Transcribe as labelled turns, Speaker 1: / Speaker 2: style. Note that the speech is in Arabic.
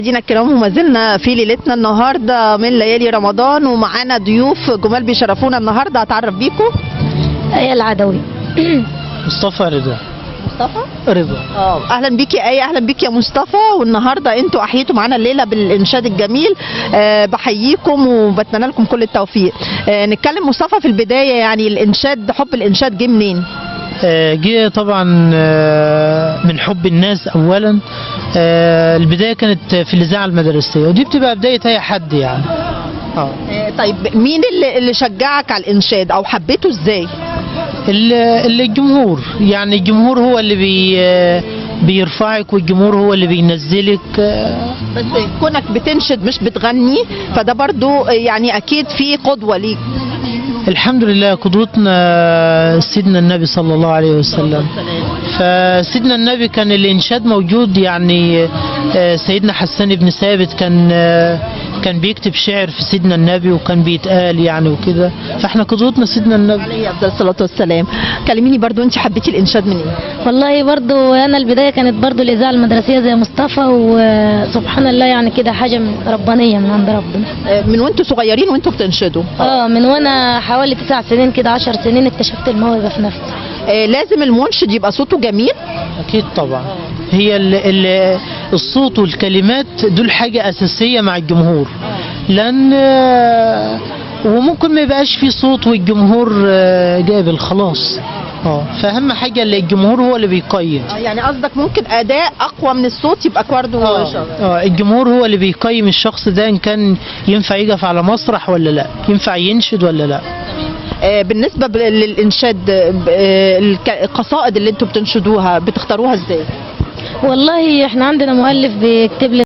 Speaker 1: مشاهدينا الكرام وما زلنا في ليلتنا النهارده من ليالي رمضان ومعانا ضيوف جمال بيشرفونا النهارده. هتعرف بيكم
Speaker 2: آية العدوي.
Speaker 3: مصطفى رضا.
Speaker 1: مصطفى
Speaker 3: رضا.
Speaker 1: اهلا بيكي يا ايه، اهلا بيكي يا مصطفى. والنهارده انتوا احييتوا معانا الليله بالانشاد الجميل. بحييكم وبتمنى لكم كل التوفيق. نتكلم مصطفى في البدايه، يعني الانشاد، حب الانشاد جه منين؟
Speaker 3: جه طبعا من حب الناس اولا. البدايه كانت في الاذاعه المدرسيه، ودي بتبقى بدايه اي حد يعني.
Speaker 1: طيب مين اللي شجعك على الانشاد او حبيته ازاي؟
Speaker 3: الجمهور، يعني الجمهور هو اللي بيرفعك، والجمهور هو اللي بينزلك.
Speaker 1: بس كونك بتنشد مش بتغني فده برضو يعني اكيد في قدوه ليك.
Speaker 3: الحمد لله قدوتنا سيدنا النبي صلى الله عليه وسلم. فسيدنا النبي كان الانشاد موجود، يعني سيدنا حسان بن ثابت كان بيكتب شعر في سيدنا النبي وكان بيتقال يعني وكده، فاحنا قدوتنا سيدنا النبي
Speaker 1: عليه افضل الصلاه والسلام. كلميني برضو، انت حبيتي الانشاد منين؟
Speaker 2: والله برضو انا البدايه كانت برضو الاذاعه المدرسيه زي مصطفى، وسبحان الله يعني كده حاجه من ربانيه من عند ربنا.
Speaker 1: من وانتوا صغيرين وانتوا بتنشدوا؟
Speaker 2: من وانا حوالي 9 سنين كده 10 سنين اكتشفت الموهبه في نفسي.
Speaker 1: لازم المنشد يبقى صوته جميل؟
Speaker 3: اكيد طبعا. هي الصوت والكلمات دول حاجه اساسيه مع الجمهور، لان وممكن ما يبقاش في صوت والجمهور جابل خلاص. فاهم حاجه اللي الجمهور هو اللي بيقيم.
Speaker 1: يعني قصدك ممكن اداء اقوى من الصوت يبقى برضه
Speaker 3: الجمهور هو اللي بيقيم الشخص ده ان كان ينفع يقف على مسرح ولا لا، ينفع ينشد ولا لا.
Speaker 1: بالنسبه للانشاد، القصائد اللي انتوا بتنشدوها بتختاروها ازاي؟
Speaker 2: والله احنا عندنا مؤلف بيكتب لنا